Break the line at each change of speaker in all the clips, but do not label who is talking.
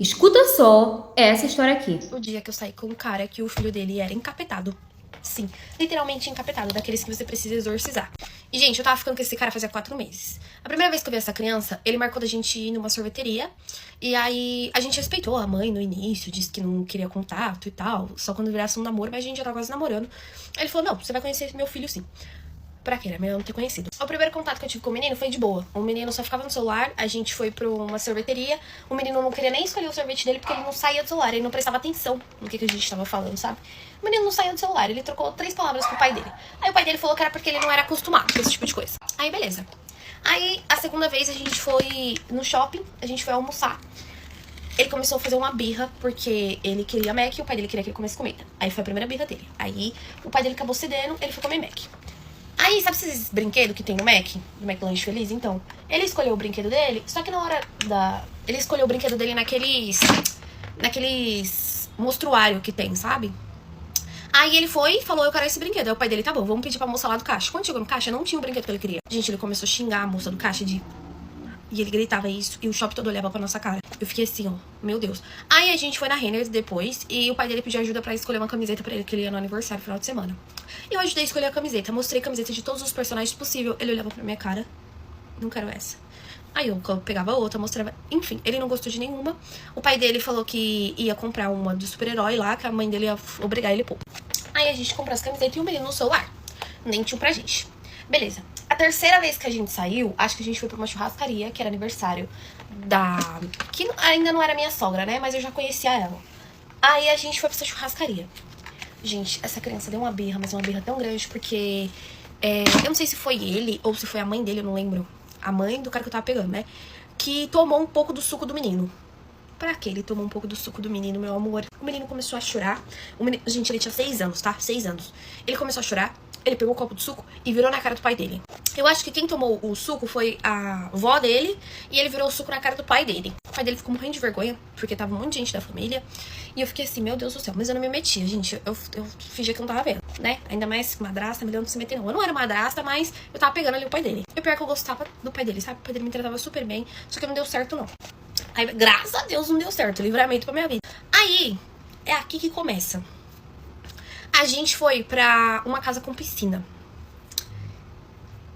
Escuta só essa história aqui.
O dia que eu saí com um cara que o filho dele era encapetado. Sim, literalmente encapetado, daqueles que você precisa exorcizar. E, gente, eu tava ficando com esse cara fazia 4 meses. A primeira vez que eu vi essa criança, ele marcou da gente ir numa sorveteria. E aí, a gente respeitou a mãe no início, disse que não queria contato e tal, só quando virasse um namoro, mas a gente já tava quase namorando. Aí ele falou, não, você vai conhecer meu filho sim. Pra quê? Era melhor não ter conhecido. O primeiro contato que eu tive com o menino foi de boa. O menino só ficava no celular, a gente foi pra uma sorveteria. O menino não queria nem escolher o sorvete dele porque ele não saía do celular, ele não prestava atenção no que a gente tava falando, sabe? O menino não saía do celular, ele trocou 3 palavras com o pai dele. Aí o pai dele falou que era porque ele não era acostumado com esse tipo de coisa. Aí beleza. Aí a segunda vez a gente foi no shopping, a gente foi almoçar. Ele começou a fazer uma birra, porque ele queria Mac e o pai dele queria que ele comesse comida. Aí foi a primeira birra dele. Aí o pai dele acabou cedendo, ele foi comer Mac. Aí, sabe esses brinquedos que tem no Mac? Do McLanche Feliz? Então, ele escolheu o brinquedo dele, só que na hora da... Ele escolheu o brinquedo dele naqueles mostruário que tem, sabe? Aí ele foi e falou, eu quero esse brinquedo. Aí o pai dele, tá bom, vamos pedir pra moça lá do caixa. Quando chegou no caixa, não tinha o brinquedo que ele queria. Gente, ele começou a xingar a moça do caixa de... E ele gritava isso, e o shopping todo olhava pra nossa cara. Eu fiquei assim, ó, meu Deus. Aí a gente foi na Renner depois, e o pai dele pediu ajuda pra escolher uma camiseta pra ele, que ele ia no aniversário no final de semana. E eu ajudei a escolher a camiseta, mostrei camiseta de todos os personagens possível. Ele olhava pra minha cara, não quero essa. Aí eu pegava outra, mostrava... Enfim, ele não gostou de nenhuma. O pai dele falou que ia comprar uma do super-herói lá, que a mãe dele ia obrigar ele a pôr. Aí a gente comprou as camisetas e o menino no celular. Nem tinha pra gente. Beleza. A terceira vez que a gente saiu, acho que a gente foi pra uma churrascaria, que era aniversário da... Que ainda não era minha sogra, né? Mas eu já conhecia ela. Aí a gente foi pra essa churrascaria. Gente, essa criança deu uma birra, mas uma birra tão grande, porque... eu não sei se foi ele ou se foi a mãe dele, eu não lembro. A mãe do cara que eu tava pegando, né? Que tomou um pouco do suco do menino. Pra que ele tomou um pouco do suco do menino, meu amor? O menino começou a chorar. Gente, ele tinha 6 anos, tá? 6 anos. Ele começou a chorar. Ele pegou o copo de suco e virou na cara do pai dele. Eu acho que quem tomou o suco foi a avó dele. E ele virou o suco na cara do pai dele. O pai dele ficou morrendo de vergonha, porque tava um monte de gente da família. E eu fiquei assim, meu Deus do céu. Mas eu não me metia, gente. Eu fingia que eu não tava vendo, né? Ainda mais madrasta, melhor não se meter não. Eu não era madrasta, mas eu tava pegando ali o pai dele. E o pior é que eu gostava do pai dele, sabe? O pai dele me tratava super bem. Só que não deu certo, não. Aí, graças a Deus, não deu certo. Livramento pra minha vida. Aí, é aqui que começa. A gente foi pra uma casa com piscina.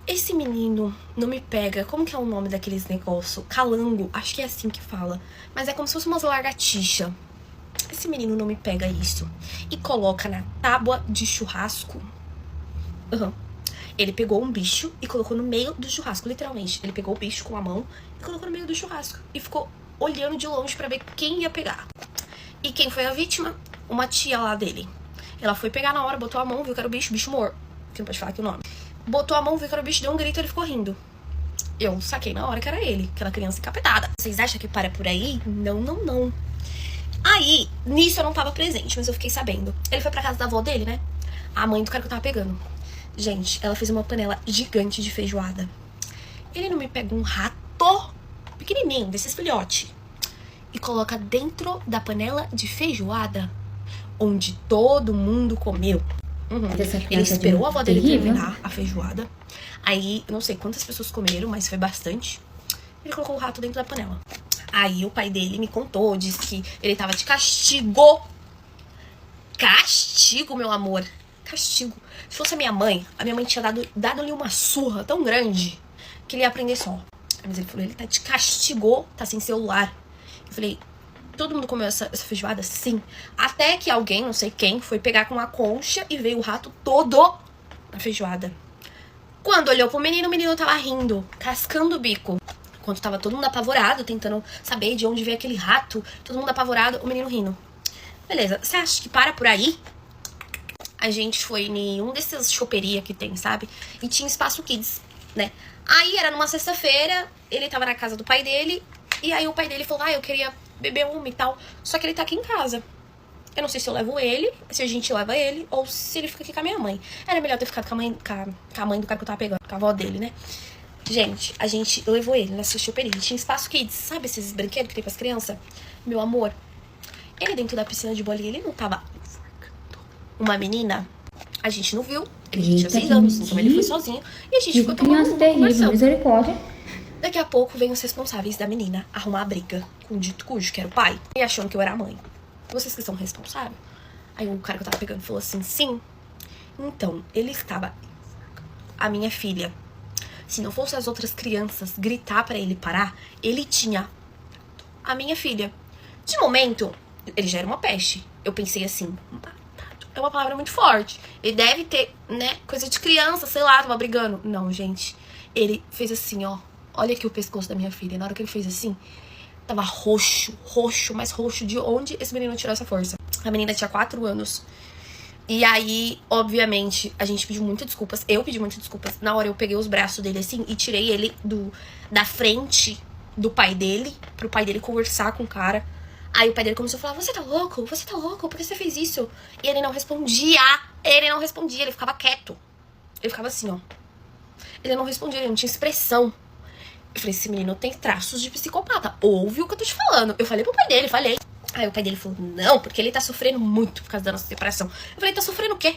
Esse menino não me pega. Como que é o nome daqueles negócios? Calango, acho que é assim que fala. Mas é como se fosse umas lagartixa. Esse menino não me pega isso. E coloca na tábua de churrasco. Ele pegou um bicho e colocou no meio do churrasco, literalmente. Ele pegou o bicho com a mão e colocou no meio do churrasco. E ficou olhando de longe pra ver quem ia pegar. E quem foi a vítima? Uma tia lá dele. Ela foi pegar na hora, botou a mão, viu que era o bicho morto. Que não pode falar aqui o nome. Botou a mão, viu que era o bicho, deu um grito e ele ficou rindo. Eu saquei na hora que era ele, aquela criança encapetada. Vocês acham que para por aí? Não, não, não. Aí, nisso eu não tava presente, mas eu fiquei sabendo. Ele foi pra casa da avó dele, né? A mãe do cara que eu tava pegando. Gente, ela fez uma panela gigante de feijoada. Ele não me pega um rato pequenininho, desses filhotes, e coloca dentro da panela de feijoada, onde todo mundo comeu. Ele esperou a avó dele terminar a feijoada. Aí, eu não sei quantas pessoas comeram, mas foi bastante. Ele colocou o rato dentro da panela. Aí o pai dele me contou, disse que ele tava de castigo. Castigo, meu amor. Castigo. Se fosse a minha mãe tinha dado-lhe uma surra tão grande que ele ia aprender só. Mas ele falou, ele tá de castigo, tá sem celular. Eu falei, todo mundo comeu essa feijoada? Sim. Até que alguém, não sei quem, foi pegar com uma concha e veio o rato todo na feijoada. Quando olhou pro menino, o menino tava rindo, cascando o bico. Enquanto tava todo mundo apavorado, tentando saber de onde veio aquele rato, todo mundo apavorado, o menino rindo. Beleza, você acha que para por aí? A gente foi em um desses choperia que tem, sabe? E tinha espaço kids, né? Aí era numa sexta-feira, ele tava na casa do pai dele, e aí o pai dele falou, eu queria beber uma e tal, só que ele tá aqui em casa. Eu não sei se eu levo ele, se a gente leva ele, ou se ele fica aqui com a minha mãe. Era melhor ter ficado com a mãe do cara que eu tava pegando, com a avó dele, né? Gente, a gente levou ele nessa choperia. Tinha espaço kids, sabe esses brinquedos que tem pras crianças? Meu amor, ele dentro da piscina de bolinha, ele não tava uma menina? A gente não viu, ele tinha 6 anos, então ele foi sozinho. E a gente ficou tomando uma conversando.
Misericórdia.
Daqui a pouco vem os responsáveis da menina arrumar a briga com o dito cujo, que era o pai, e achando que eu era a mãe. Vocês que são responsáveis? Aí o cara que eu tava pegando falou assim, sim. Então, ele estava... A minha filha, se não fosse as outras crianças gritar pra ele parar, ele tinha a minha filha. De momento, ele já era uma peste. Eu pensei assim, é uma palavra muito forte. Ele deve ter, né, coisa de criança, sei lá, tava brigando. Não, gente. Ele fez assim, ó. Olha aqui o pescoço da minha filha. Na hora que ele fez assim, tava roxo, mais roxo. De onde esse menino tirou essa força? A menina tinha 4 anos. E aí, obviamente, a gente pediu muitas desculpas. Eu pedi muitas desculpas. Na hora eu peguei os braços dele assim e tirei ele da frente do pai dele, pro pai dele conversar com o cara. Aí o pai dele começou a falar, você tá louco? Você tá louco? Por que você fez isso? E ele não respondia. Ele ficava quieto. Ele ficava assim, ó. Ele não respondia, ele não tinha expressão. Eu falei, esse menino tem traços de psicopata. Ouve o que eu tô te falando. Eu falei pro pai dele, falei. Aí o pai dele falou, não, porque ele tá sofrendo muito por causa da nossa separação. Eu falei, tá sofrendo o quê?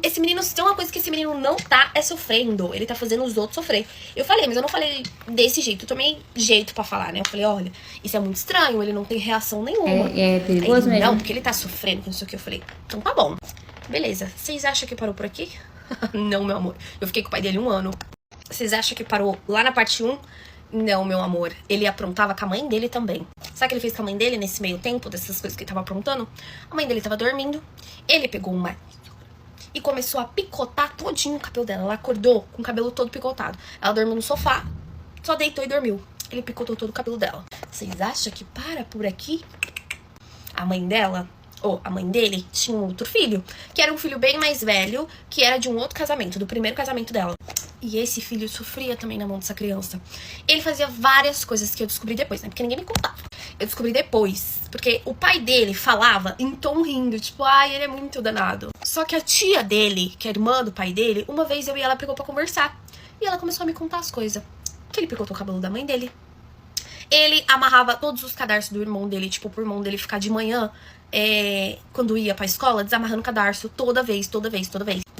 Esse menino, se tem uma coisa que esse menino não tá, é sofrendo. Ele tá fazendo os outros sofrer. Eu falei, mas eu não falei desse jeito. Eu tomei jeito pra falar, né? Eu falei, olha, isso é muito estranho, ele não tem reação nenhuma.
É perigoso
aí,
mesmo.
Não, porque ele tá sofrendo, não sei o que. Eu falei, então tá bom. Beleza, vocês acham que parou por aqui? Não, meu amor. Eu fiquei com o pai dele 1 ano. Vocês acham que parou lá na parte 1? Não, meu amor. Ele aprontava com a mãe dele também. Sabe o que ele fez com a mãe dele nesse meio tempo, dessas coisas que ele tava aprontando? A mãe dele tava dormindo. Ele pegou uma e começou a picotar todinho o cabelo dela. Ela acordou com o cabelo todo picotado. Ela dormiu no sofá, só deitou e dormiu. Ele picotou todo o cabelo dela. Vocês acham que para por aqui? A mãe dela, ou a mãe dele, tinha um outro filho, que era um filho bem mais velho, que era de um outro casamento, do primeiro casamento dela. E esse filho sofria também na mão dessa criança. Ele fazia várias coisas que eu descobri depois, né? Porque ninguém me contava. Eu descobri depois. Porque o pai dele falava em tom rindo. Tipo, ai, ele é muito danado. Só que a tia dele, que é irmã do pai dele, uma vez eu e ela pegou pra conversar. E ela começou a me contar as coisas. Que ele picotou o cabelo da mãe dele. Ele amarrava todos os cadarços do irmão dele. Tipo, pro irmão dele ficar de manhã, quando ia pra escola, desamarrando o cadarço toda vez.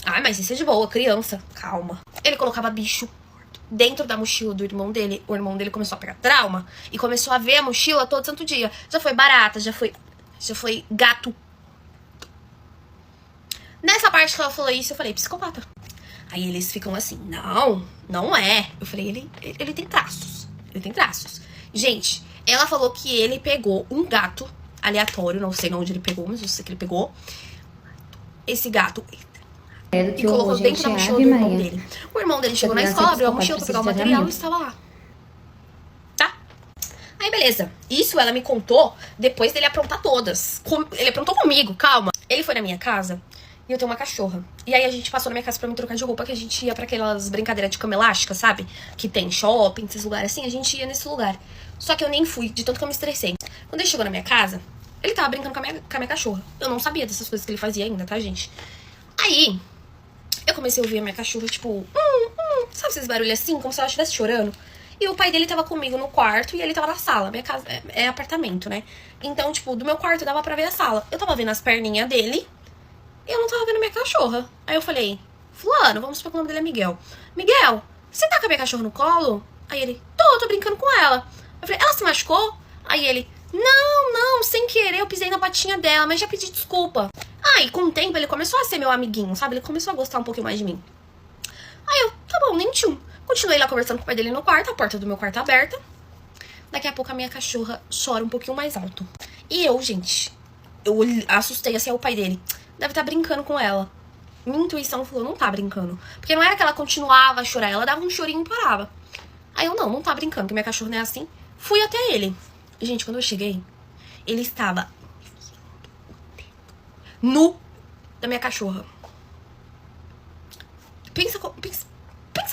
Ai, mas isso é de boa, criança. Calma. Ele colocava bicho dentro da mochila do irmão dele. O irmão dele começou a pegar trauma e começou a ver a mochila todo santo dia. Já foi barata, já foi gato. Nessa parte que ela falou isso, eu falei, psicopata. Aí eles ficam assim, não é. Eu falei, ele tem traços. Ele tem traços. Gente, ela falou que ele pegou um gato aleatório, não sei onde ele pegou, mas eu sei que ele pegou esse gato e colocou dentro da mochila do irmão dele. O irmão dele chegou na escola, abriu a mochila pra pegar o material e estava lá. Tá? Aí, beleza. Isso ela me contou depois dele aprontar todas. Ele aprontou comigo, calma. Ele foi na minha casa e eu tenho uma cachorra. E aí a gente passou na minha casa pra me trocar de roupa, que a gente ia pra aquelas brincadeiras de cama elástica, sabe? Que tem shopping, esses lugares assim, a gente ia nesse lugar. Só que eu nem fui, de tanto que eu me estressei. Quando ele chegou na minha casa, ele tava brincando com a minha cachorra. Eu não sabia dessas coisas que ele fazia ainda, tá, gente? Aí, eu comecei a ouvir a minha cachorra, tipo... sabe esses barulhos assim, como se ela estivesse chorando? E o pai dele tava comigo no quarto e ele tava na sala. Minha casa é apartamento, né? Então, tipo, do meu quarto dava pra ver a sala. Eu tava vendo as perninhas dele e eu não tava vendo minha cachorra. Aí eu falei, fulano, vamos supor que o nome dele é Miguel. Miguel, você tá com a minha cachorra no colo? Aí ele, tô brincando com ela. Eu falei, ela se machucou? Aí ele, não, sem querer eu pisei na patinha dela, mas já pedi desculpa. Aí, com o tempo, ele começou a ser meu amiguinho, sabe? Ele começou a gostar um pouquinho mais de mim. Aí eu, tá bom, nem tchum. Continuei lá conversando com o pai dele no quarto, a porta do meu quarto aberta. Daqui a pouco a minha cachorra chora um pouquinho mais alto. E eu, gente, eu assustei assim ao pai dele. Deve estar brincando com ela. Minha intuição falou, não tá brincando. Porque não era que ela continuava a chorar, ela dava um chorinho e parava. Aí eu, não tá brincando, porque minha cachorra não é assim. Fui até ele. Gente, quando eu cheguei, ele estava nu da minha cachorra. Pensa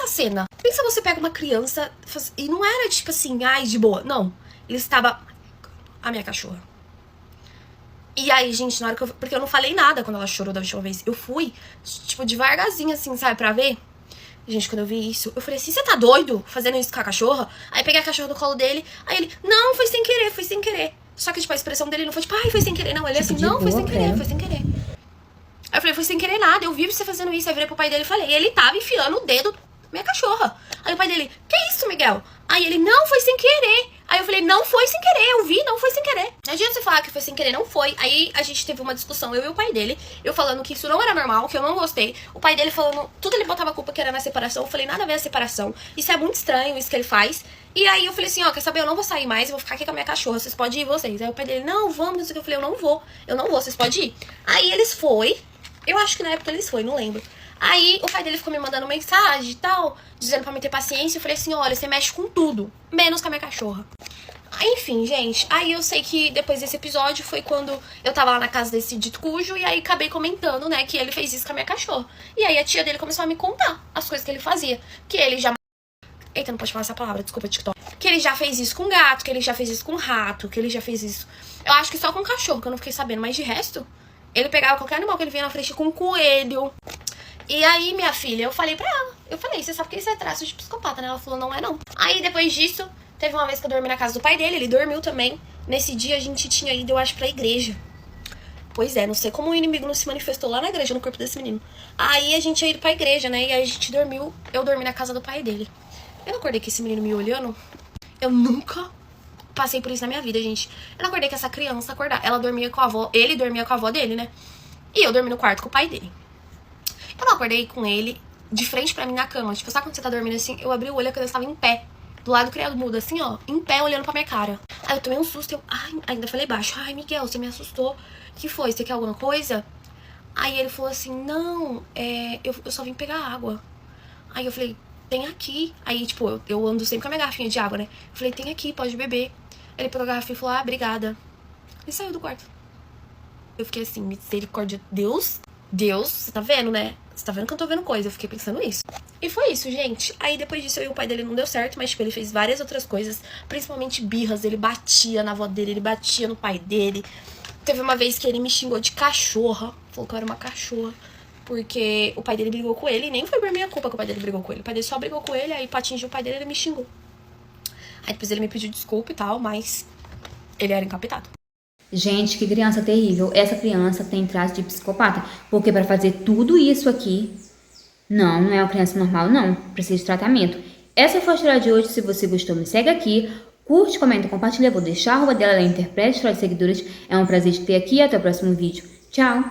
a cena. Pensa você pega uma criança e não era tipo assim, ai, de boa. Não. Ele estava a minha cachorra. E aí, gente, na hora que porque eu não falei nada quando ela chorou da última vez. Eu fui, tipo, devagarzinho assim, sabe, pra ver. Gente, quando eu vi isso, eu falei assim, você tá doido fazendo isso com a cachorra? Aí peguei a cachorra do colo dele, aí ele, não, foi sem querer. Só que, tipo, a expressão dele não foi tipo, ai, foi sem querer, não. Ele assim, não, foi sem querer. Aí eu falei, foi sem querer nada, eu vi você fazendo isso. Aí eu virei pro pai dele e falei, e ele tava enfiando o dedo na minha cachorra. Aí o pai dele, que isso, Miguel? Aí ele, não, foi sem querer. Aí eu falei, não foi sem querer, eu vi, não foi sem querer. Não adianta você falar que foi sem querer, não foi. Aí a gente teve uma discussão, eu e o pai dele, eu falando que isso não era normal, que eu não gostei. O pai dele falando, tudo ele botava a culpa que era na separação. Eu falei, nada a ver a separação. Isso é muito estranho, isso que ele faz. E aí eu falei assim, ó, quer saber, eu não vou sair mais, eu vou ficar aqui com a minha cachorra, vocês podem ir, vocês. Aí o pai dele, não, vamos, não sei o que. Eu falei, eu não vou, vocês podem ir. Aí eles foi, eu acho que na época eles foi, não lembro. Aí o pai dele ficou me mandando mensagem e tal, dizendo pra me ter paciência. Eu falei assim, olha, você mexe com tudo, menos com a minha cachorra. Enfim, gente, aí eu sei que depois desse episódio foi quando eu tava lá na casa desse dito cujo, e aí acabei comentando, né, que ele fez isso com a minha cachorra. E aí a tia dele começou a me contar as coisas que ele fazia. Que ele já... Eita, não pode falar essa palavra, desculpa, TikTok. Que ele já fez isso com gato, que ele já fez isso com rato, que ele já fez isso... Eu acho que só com cachorro, que eu não fiquei sabendo, mas de resto... Ele pegava qualquer animal que ele vinha na frente com coelho. E aí, minha filha, eu falei pra ela. Eu falei, você sabe que isso é traço de psicopata, né? Ela falou, não é não. Aí, depois disso, teve uma vez que eu dormi na casa do pai dele. Ele dormiu também. Nesse dia, a gente tinha ido, eu acho, pra igreja. Pois é, não sei como o inimigo não se manifestou lá na igreja, no corpo desse menino. Aí, a gente ia ido pra igreja, né? E aí, a gente dormiu. Eu dormi na casa do pai dele. Eu acordei com esse menino me olhando. Eu nunca passei por isso na minha vida, gente. Eu não acordei com essa criança acordar. Ela dormia com a avó. Ele dormia com a avó dele, né? E eu dormi no quarto com o pai dele. Eu não acordei com ele de frente pra mim na cama. Tipo, sabe quando você tá dormindo assim? Eu abri o olho, a criança tava em pé. Do lado do criado mudo, assim, ó. Em pé, olhando pra minha cara. Aí eu tomei um susto. Ainda falei baixo. Ai, Miguel, você me assustou. O que foi? Você quer alguma coisa? Aí ele falou assim, não, eu só vim pegar água. Aí eu falei, tem aqui. Aí, tipo, eu ando sempre com a minha garrafinha de água, né? Eu falei, tem aqui, pode beber. Ele pegou a garrafinha e falou, obrigada. E saiu do quarto. Eu fiquei assim, misericórdia, Deus, você tá vendo, né? Você tá vendo que eu tô vendo coisa, eu fiquei pensando isso. E foi isso, gente. Aí depois disso, eu e o pai dele não deu certo, mas tipo, ele fez várias outras coisas, principalmente birras. Ele batia na avó dele, ele batia no pai dele. Teve uma vez que ele me xingou de cachorra, falou que eu era uma cachorra, porque o pai dele brigou com ele, e nem foi por minha culpa que o pai dele brigou com ele. O pai dele só brigou com ele, aí pra atingir o pai dele, ele me xingou. Aí depois ele me pediu desculpa e tal, mas ele era encapetado.
Gente, que criança terrível. Essa criança tem traço de psicopata. Porque para fazer tudo isso aqui, não é uma criança normal, não. Precisa de tratamento. Essa foi a história de hoje. Se você gostou, me segue aqui. Curte, comenta, compartilha. Vou deixar a arroba dela na Interprete, história de seguidores. É um prazer te ter aqui. Até o próximo vídeo. Tchau!